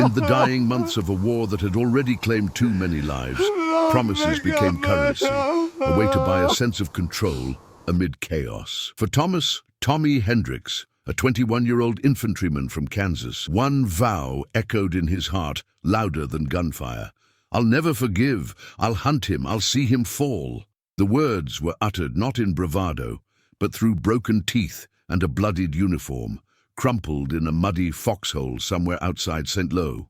In the dying months of a war that had already claimed too many lives, promises became currency, a way to buy a sense of control amid chaos. For Tommy Hendricks, a 21-year-old infantryman from Kansas, one vow echoed in his heart louder than gunfire. "I'll never forgive. I'll hunt him. I'll see him fall." The words were uttered not in bravado, but through broken teeth and a bloodied uniform, crumpled in a muddy foxhole somewhere outside St. Lo.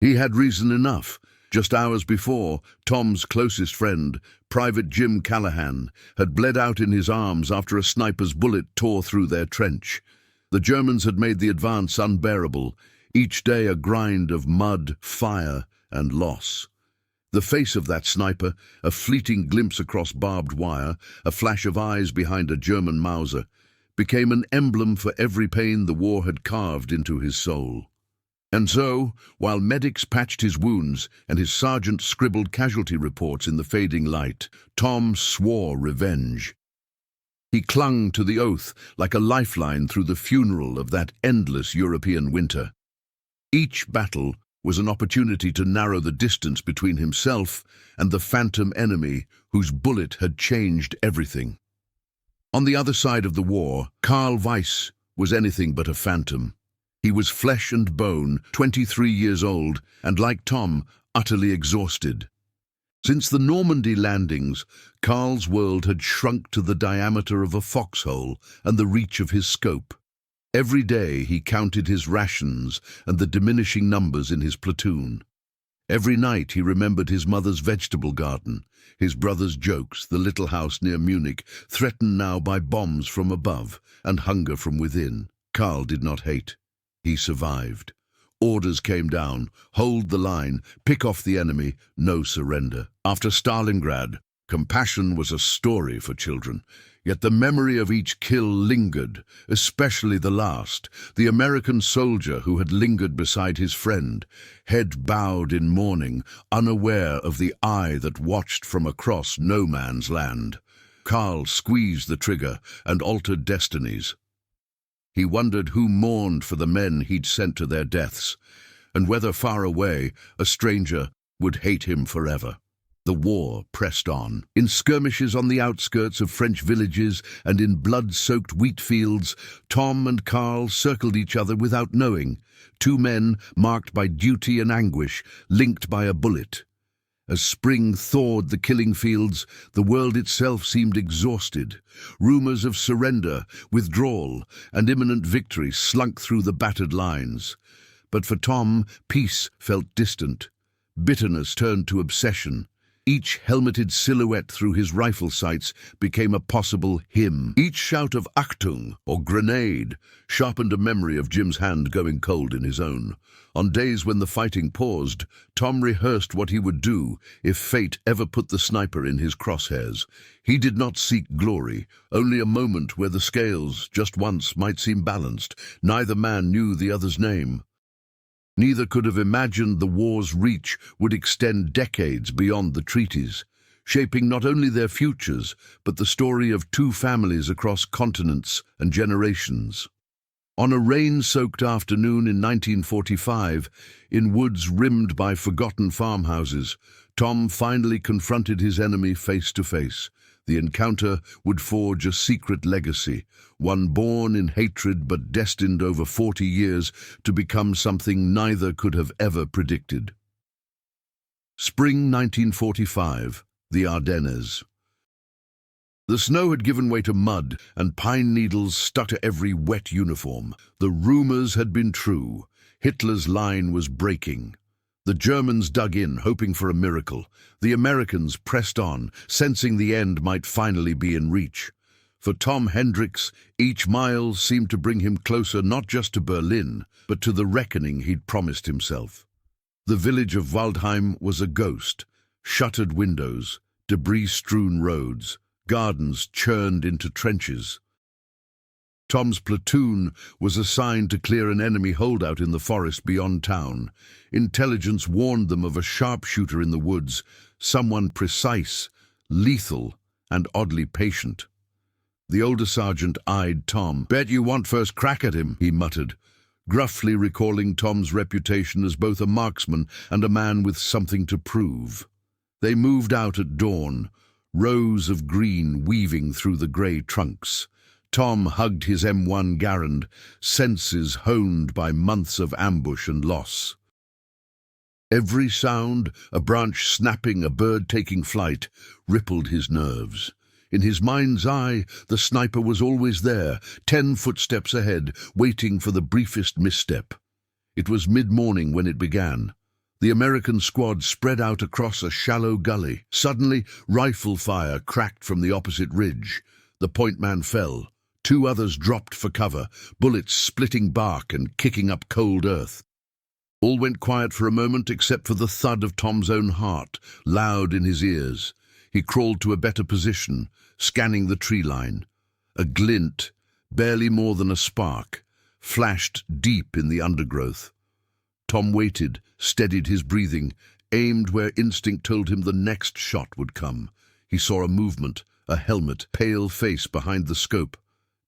He had reason enough. Just hours before, Tom's closest friend, Private Jim Callahan, had bled out in his arms after a sniper's bullet tore through their trench. The Germans had made the advance unbearable, each day a grind of mud, fire, and loss. The face of that sniper, a fleeting glimpse across barbed wire, a flash of eyes behind a German Mauser, became an emblem for every pain the war had carved into his soul. And so, while medics patched his wounds and his sergeant scribbled casualty reports in the fading light, Tom swore revenge. He clung to the oath like a lifeline through the funeral of that endless European winter. Each battle was an opportunity to narrow the distance between himself and the phantom enemy whose bullet had changed everything. On the other side of the war, Karl Weiss was anything but a phantom. He was flesh and bone, 23 years old, and like Tom, utterly exhausted. Since the Normandy landings, Karl's world had shrunk to the diameter of a foxhole and the reach of his scope. Every day he counted his rations and the diminishing numbers in his platoon. Every night he remembered his mother's vegetable garden, his brother's jokes, the little house near Munich, threatened now by bombs from above and hunger from within. Karl did not hate. He survived. Orders came down: hold the line, pick off the enemy, no surrender. After Stalingrad, compassion was a story for children. Yet the memory of each kill lingered, especially the last, the American soldier who had lingered beside his friend, head bowed in mourning, unaware of the eye that watched from across no man's land. Karl squeezed the trigger and altered destinies. He wondered who mourned for the men he'd sent to their deaths, and whether far away a stranger would hate him forever. The war pressed on. In skirmishes on the outskirts of French villages and in blood-soaked wheat fields, Tom and Karl circled each other without knowing, two men marked by duty and anguish, linked by a bullet. As spring thawed the killing fields, the world itself seemed exhausted. Rumors of surrender, withdrawal, and imminent victory slunk through the battered lines. But for Tom, peace felt distant. Bitterness turned to obsession. Each helmeted silhouette through his rifle sights became a possible hymn. Each shout of Achtung or grenade sharpened a memory of Jim's hand going cold in his own. On days when the fighting paused, Tom rehearsed what he would do if fate ever put the sniper in his crosshairs. He did not seek glory, only a moment where the scales, just once, might seem balanced. Neither man knew the other's name. Neither could have imagined the war's reach would extend decades beyond the treaties, shaping not only their futures, but the story of two families across continents and generations. On a rain-soaked afternoon in 1945, in woods rimmed by forgotten farmhouses, Tom finally confronted his enemy face to face. The encounter would forge a secret legacy, one born in hatred but destined over 40 years to become something neither could have ever predicted. Spring 1945, the Ardennes. The snow had given way to mud, and pine needles stuck to every wet uniform. The rumors had been true. Hitler's line was breaking. The Germans dug in, hoping for a miracle. The Americans pressed on, sensing the end might finally be in reach. For Tom Hendricks, each mile seemed to bring him closer not just to Berlin, but to the reckoning he'd promised himself. The village of Waldheim was a ghost. Shuttered windows, debris-strewn roads, gardens churned into trenches. Tom's platoon was assigned to clear an enemy holdout in the forest beyond town. Intelligence warned them of a sharpshooter in the woods, someone precise, lethal, and oddly patient. The older sergeant eyed Tom. "Bet you want first crack at him," he muttered. gruffly recalling Tom's reputation as both a marksman and a man with something to prove. They moved out at dawn, rows of green weaving through the grey trunks. Tom hugged his M1 Garand, senses honed by months of ambush and loss. Every sound, a branch snapping, a bird taking flight, rippled his nerves. In his mind's eye, the sniper was always there, 10 footsteps ahead, waiting for the briefest misstep. It was mid-morning when it began. The American squad spread out across a shallow gully. Suddenly, rifle fire cracked from the opposite ridge. The point man fell. 2 others dropped for cover, bullets splitting bark and kicking up cold earth. All went quiet for a moment except for the thud of Tom's own heart, loud in his ears. He crawled to a better position, scanning the tree line. A glint, barely more than a spark, flashed deep in the undergrowth. Tom waited, steadied his breathing, aimed where instinct told him the next shot would come. He saw a movement, a helmet, pale face behind the scope.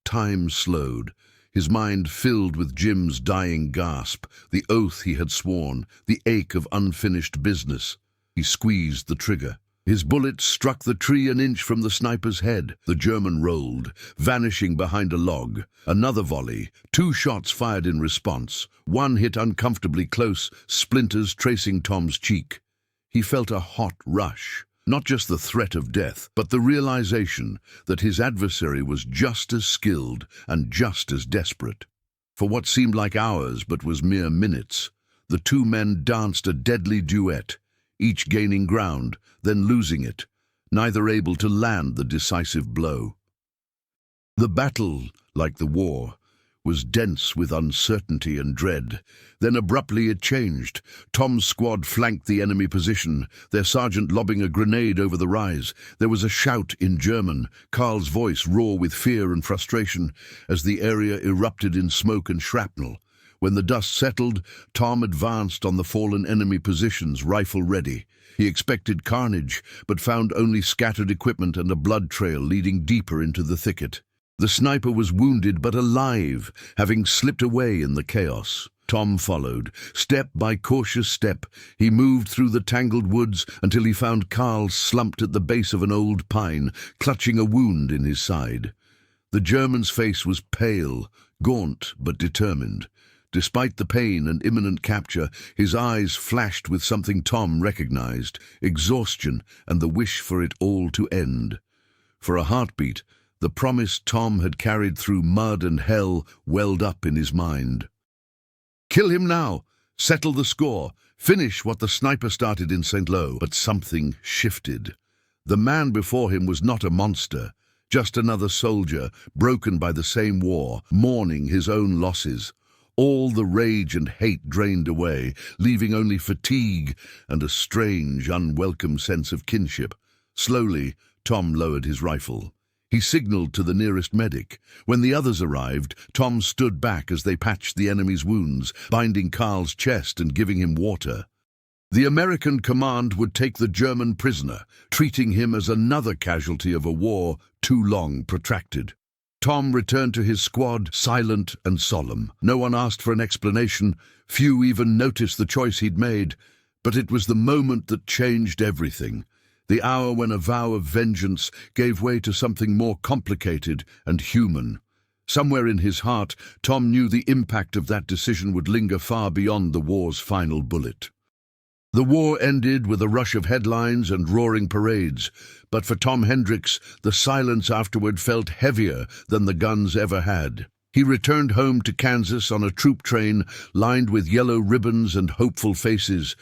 Time slowed, his mind filled with Jim's dying gasp, the oath he had sworn, the ache of unfinished business. He squeezed the trigger. His bullet struck the tree an inch from the sniper's head. The German rolled, vanishing behind a log. Another volley, 2 shots fired in response. One hit uncomfortably close, splinters tracing Tom's cheek. He felt a hot rush. Not just the threat of death, but the realization that his adversary was just as skilled and just as desperate. For what seemed like hours but was mere minutes, the 2 men danced a deadly duet, each gaining ground, then losing it, neither able to land the decisive blow. The battle, like the war, was dense with uncertainty and dread. Then abruptly it changed. Tom's squad flanked the enemy position, their sergeant lobbing a grenade over the rise. There was a shout in German, Karl's voice raw with fear and frustration, as the area erupted in smoke and shrapnel. When the dust settled, Tom advanced on the fallen enemy positions, rifle ready. He expected carnage, but found only scattered equipment and a blood trail leading deeper into the thicket. The sniper was wounded but alive, having slipped away in the chaos. Tom followed. Step by cautious step, he moved through the tangled woods until he found Karl slumped at the base of an old pine, clutching a wound in his side. The German's face was pale, gaunt but determined. Despite the pain and imminent capture, his eyes flashed with something Tom recognized, exhaustion and the wish for it all to end. For a heartbeat, the promise Tom had carried through mud and hell welled up in his mind. Kill him now! Settle the score! Finish what the sniper started in St. Lo. But something shifted. The man before him was not a monster, just another soldier, broken by the same war, mourning his own losses. All the rage and hate drained away, leaving only fatigue and a strange, unwelcome sense of kinship. Slowly, Tom lowered his rifle. He signaled to the nearest medic. When the others arrived, Tom stood back as they patched the enemy's wounds, binding Karl's chest and giving him water. The American command would take the German prisoner, treating him as another casualty of a war too long protracted. Tom returned to his squad, silent and solemn. No one asked for an explanation, few even noticed the choice he'd made, but it was the moment that changed everything. The hour when a vow of vengeance gave way to something more complicated and human. Somewhere in his heart, Tom knew the impact of that decision would linger far beyond the war's final bullet. The war ended with a rush of headlines and roaring parades, but for Tom Hendricks, the silence afterward felt heavier than the guns ever had. He returned home to Kansas on a troop train lined with yellow ribbons and hopeful faces,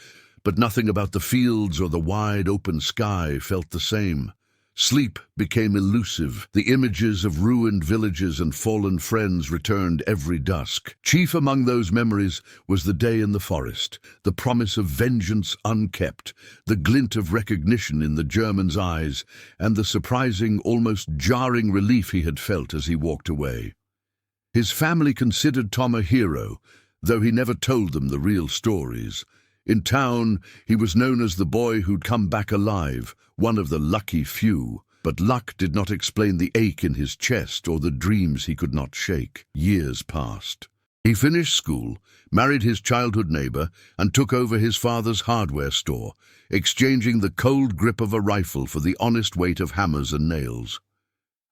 but nothing about the fields or the wide open sky felt the same. Sleep became elusive. The images of ruined villages and fallen friends returned every dusk. Chief among those memories was the day in the forest, the promise of vengeance unkept, the glint of recognition in the German's eyes, and the surprising, almost jarring relief he had felt as he walked away. His family considered Tom a hero, though he never told them the real stories. In town, he was known as the boy who'd come back alive, one of the lucky few. But luck did not explain the ache in his chest or the dreams he could not shake. Years passed. He finished school, married his childhood neighbor, and took over his father's hardware store, exchanging the cold grip of a rifle for the honest weight of hammers and nails.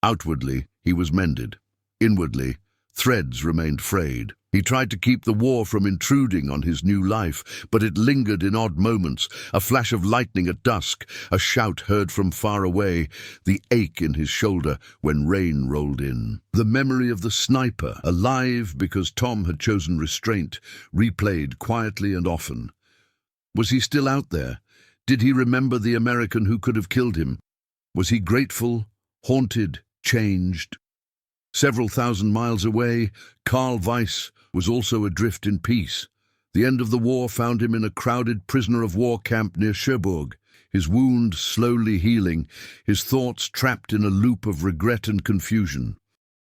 Outwardly, he was mended. Inwardly, threads remained frayed. He tried to keep the war from intruding on his new life, but it lingered in odd moments, a flash of lightning at dusk, a shout heard from far away, the ache in his shoulder when rain rolled in. The memory of the sniper, alive because Tom had chosen restraint, replayed quietly and often. Was he still out there? Did he remember the American who could have killed him? Was he grateful, haunted, changed? Several thousand miles away, Karl Weiss was also adrift in peace. The end of the war found him in a crowded prisoner-of-war camp near Cherbourg, his wound slowly healing, his thoughts trapped in a loop of regret and confusion.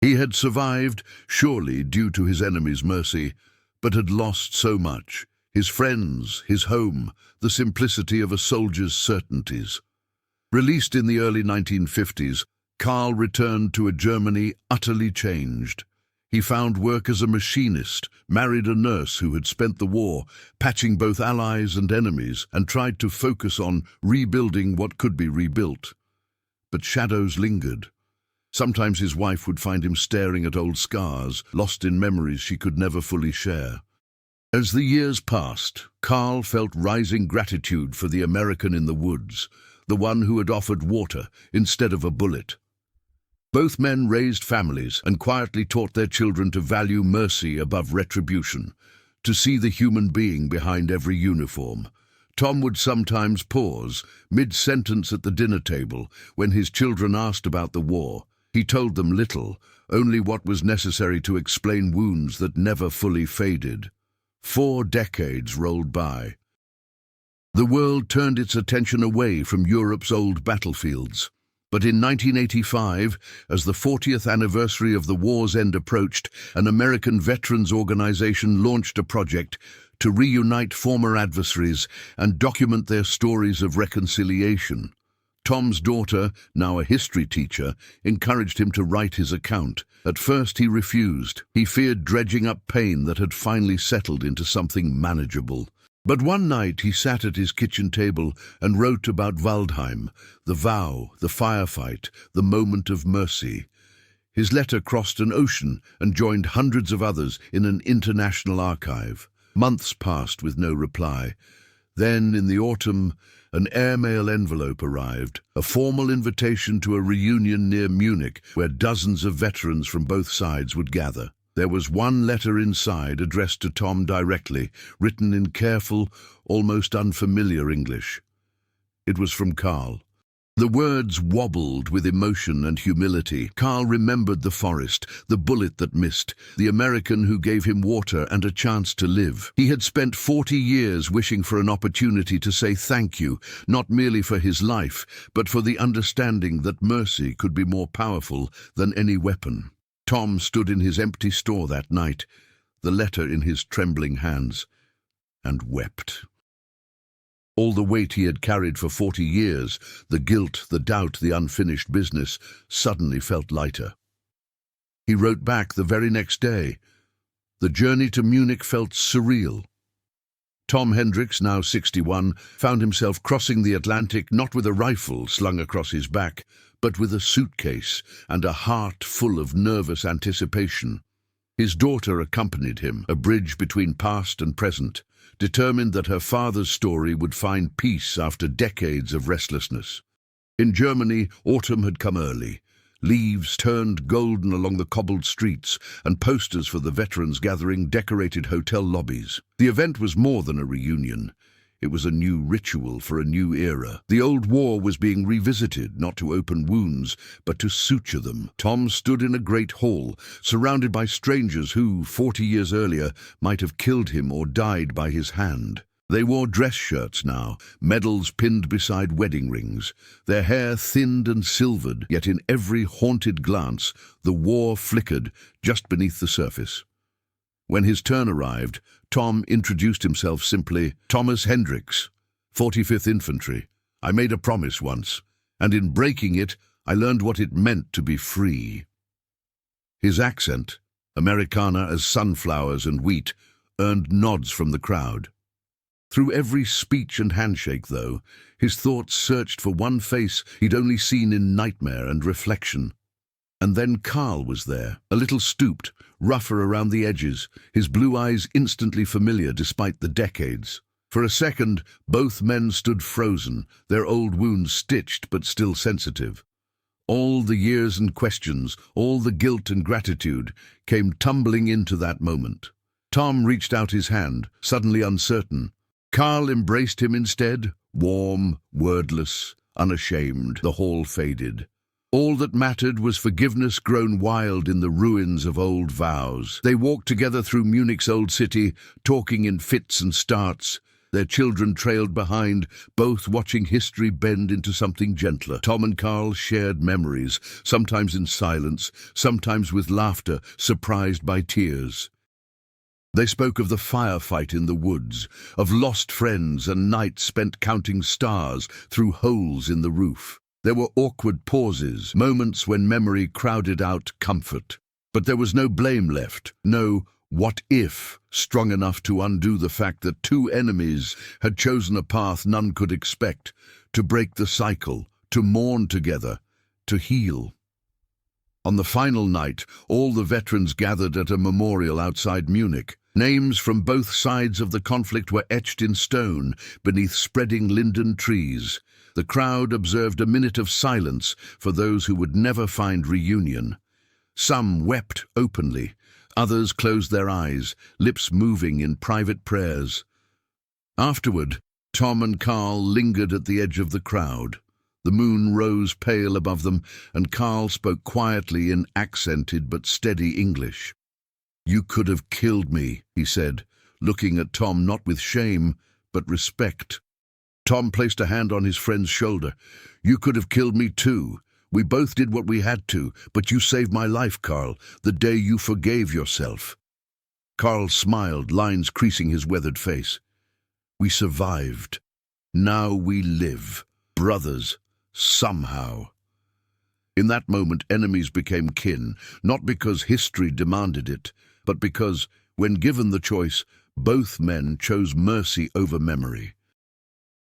He had survived, surely due to his enemy's mercy, but had lost so much: his friends, his home, the simplicity of a soldier's certainties. Released in the early 1950s, Karl returned to a Germany utterly changed. He found work as a machinist, married a nurse who had spent the war, patching both allies and enemies, and tried to focus on rebuilding what could be rebuilt. But shadows lingered. Sometimes his wife would find him staring at old scars, lost in memories she could never fully share. As the years passed, Karl felt rising gratitude for the American in the woods, the one who had offered water instead of a bullet. Both men raised families and quietly taught their children to value mercy above retribution, to see the human being behind every uniform. Tom would sometimes pause, mid-sentence at the dinner table, when his children asked about the war. He told them little, only what was necessary to explain wounds that never fully faded. 4 decades rolled by. The world turned its attention away from Europe's old battlefields. But in 1985, as the 40th anniversary of the war's end approached, an American veterans organization launched a project to reunite former adversaries and document their stories of reconciliation. Tom's daughter, now a history teacher, encouraged him to write his account. At first he refused. He feared dredging up pain that had finally settled into something manageable. But one night he sat at his kitchen table and wrote about Waldheim, the vow, the firefight, the moment of mercy. His letter crossed an ocean and joined hundreds of others in an international archive. Months passed with no reply. Then, in the autumn, an airmail envelope arrived, a formal invitation to a reunion near Munich where dozens of veterans from both sides would gather. There was one letter inside addressed to Tom directly, written in careful, almost unfamiliar English. It was from Karl. The words wobbled with emotion and humility. Karl remembered the forest, the bullet that missed, the American who gave him water and a chance to live. He had spent 40 years wishing for an opportunity to say thank you, not merely for his life, but for the understanding that mercy could be more powerful than any weapon. Tom stood in his empty store that night, the letter in his trembling hands, and wept. All the weight he had carried for 40 years, the guilt, the doubt, the unfinished business, suddenly felt lighter. He wrote back the very next day. The journey to Munich felt surreal. Tom Hendricks, now 61, found himself crossing the Atlantic not with a rifle slung across his back, but with a suitcase and a heart full of nervous anticipation. His daughter accompanied him, a bridge between past and present, determined that her father's story would find peace after decades of restlessness. In Germany, autumn had come early. Leaves turned golden along the cobbled streets, and posters for the veterans gathering decorated hotel lobbies. The event was more than a reunion. It was a new ritual for a new era. The old war was being revisited, not to open wounds, but to suture them. Tom stood in a great hall, surrounded by strangers who, 40 years earlier, might have killed him or died by his hand. They wore dress shirts now, medals pinned beside wedding rings, their hair thinned and silvered, yet in every haunted glance, the war flickered just beneath the surface. When his turn arrived, Tom introduced himself simply, "Thomas Hendricks, 45th Infantry. I made a promise once, and in breaking it, I learned what it meant to be free." His accent, Americana as sunflowers and wheat, earned nods from the crowd. Through every speech and handshake, though, his thoughts searched for one face he'd only seen in nightmare and reflection. And then Karl was there, a little stooped, rougher around the edges, his blue eyes instantly familiar despite the decades. For a second, both men stood frozen, their old wounds stitched but still sensitive. All the years and questions, all the guilt and gratitude, came tumbling into that moment. Tom reached out his hand, suddenly uncertain. Karl embraced him instead, warm, wordless, unashamed. The hall faded. All that mattered was forgiveness grown wild in the ruins of old vows. They walked together through Munich's old city, talking in fits and starts. Their children trailed behind, both watching history bend into something gentler. Tom and Karl shared memories, sometimes in silence, sometimes with laughter, surprised by tears. They spoke of the firefight in the woods, of lost friends and nights spent counting stars through holes in the roof. There were awkward pauses, moments when memory crowded out comfort. But there was no blame left, no "what if" strong enough to undo the fact that two enemies had chosen a path none could expect, to break the cycle, to mourn together, to heal. On the final night, all the veterans gathered at a memorial outside Munich. Names from both sides of the conflict were etched in stone beneath spreading linden trees. The crowd observed a minute of silence for those who would never find reunion. Some wept openly, others closed their eyes, lips moving in private prayers. Afterward, Tom and Karl lingered at the edge of the crowd. The moon rose pale above them, and Karl spoke quietly in accented but steady English. "You could have killed me," he said, looking at Tom not with shame, but respect. Tom placed a hand on his friend's shoulder. "You could have killed me too. We both did what we had to, but you saved my life, Karl, the day you forgave yourself." Karl smiled, lines creasing his weathered face. "We survived. Now we live. Brothers, somehow." In that moment, enemies became kin, not because history demanded it, but because, when given the choice, both men chose mercy over memory.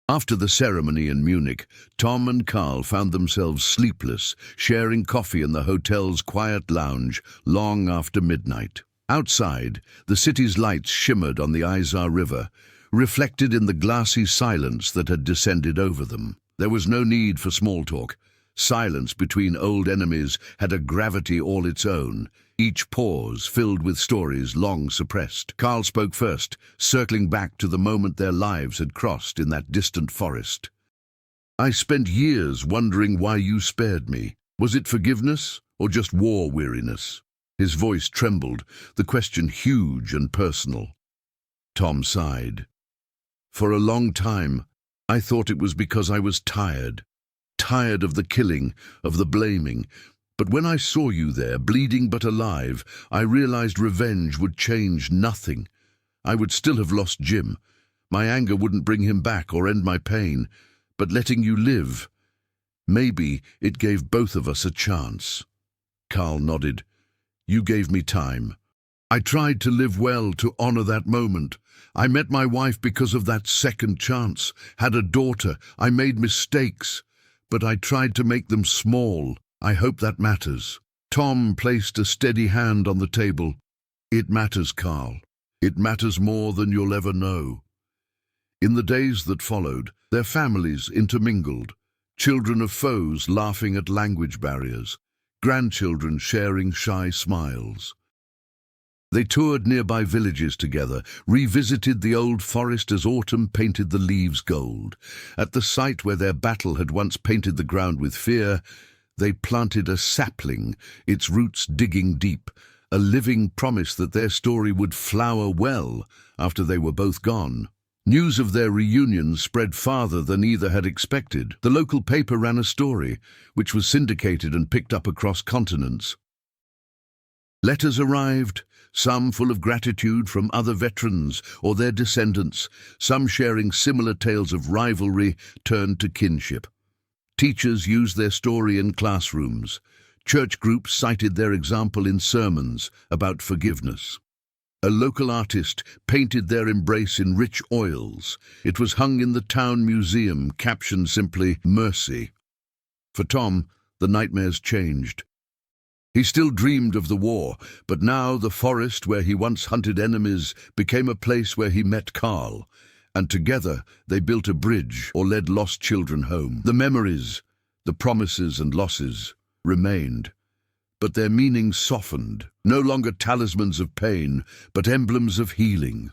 After the ceremony in Munich, Tom and Karl found themselves sleepless, sharing coffee in the hotel's quiet lounge long after midnight. Outside, the city's lights shimmered on the Isar River, reflected in the glassy silence that had descended over them. There was no need for small talk. Silence between old enemies had a gravity all its own, each pause filled with stories long suppressed. Karl spoke first, circling back to the moment their lives had crossed in that distant forest. "I spent years wondering why you spared me. Was it forgiveness or just war weariness?" His voice trembled, the question huge and personal. Tom sighed. "For a long time, I thought it was because I was tired of the killing, of the blaming. But when I saw you there, bleeding but alive, I realized revenge would change nothing. I would still have lost Jim. My anger wouldn't bring him back or end my pain. But letting you live, maybe it gave both of us a chance." Karl nodded. "You gave me time. I tried to live well, to honor that moment. I met my wife because of that second chance, had a daughter. I made mistakes, but I tried to make them small. I hope that matters." Tom placed a steady hand on the table. "It matters, Karl. It matters more than you'll ever know." In the days that followed, their families intermingled, children of foes laughing at language barriers, grandchildren sharing shy smiles. They toured nearby villages together, revisited the old forest as autumn painted the leaves gold. At the site where their battle had once painted the ground with fear, they planted a sapling, its roots digging deep, a living promise that their story would flower well after they were both gone. News of their reunion spread farther than either had expected. The local paper ran a story, which was syndicated and picked up across continents. Letters arrived, some full of gratitude from other veterans or their descendants, some sharing similar tales of rivalry turned to kinship. Teachers used their story in classrooms. Church groups cited their example in sermons about forgiveness. A local artist painted their embrace in rich oils. It was hung in the town museum, captioned simply, "Mercy." For Tom, the nightmares changed. He still dreamed of the war, but now the forest where he once hunted enemies became a place where he met Karl, and together they built a bridge or led lost children home. The memories, the promises and losses, remained, but their meaning softened, no longer talismans of pain, but emblems of healing.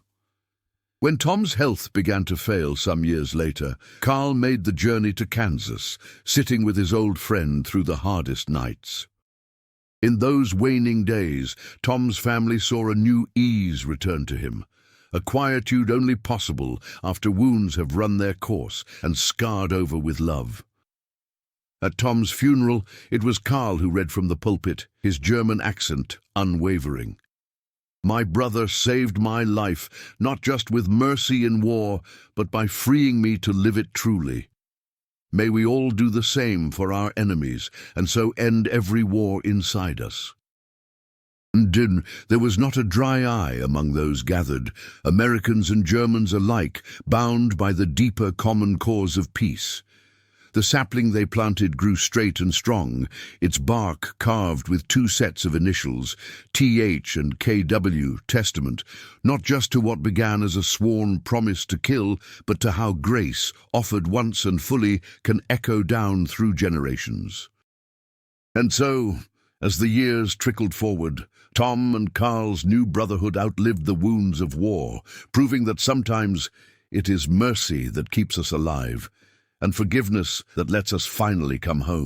When Tom's health began to fail some years later, Karl made the journey to Kansas, sitting with his old friend through the hardest nights. In those waning days, Tom's family saw a new ease return to him, a quietude only possible after wounds have run their course and scarred over with love. At Tom's funeral, it was Karl who read from the pulpit, his German accent unwavering. "My brother saved my life, not just with mercy in war, but by freeing me to live it truly. May we all do the same for our enemies, and so end every war inside us." And there was not a dry eye among those gathered, Americans and Germans alike, bound by the deeper common cause of peace. The sapling they planted grew straight and strong, its bark carved with two sets of initials, TH and KW, testament, not just to what began as a sworn promise to kill, but to how grace, offered once and fully, can echo down through generations. And so, as the years trickled forward, Tom and Karl's new brotherhood outlived the wounds of war, proving that sometimes it is mercy that keeps us alive, and forgiveness that lets us finally come home.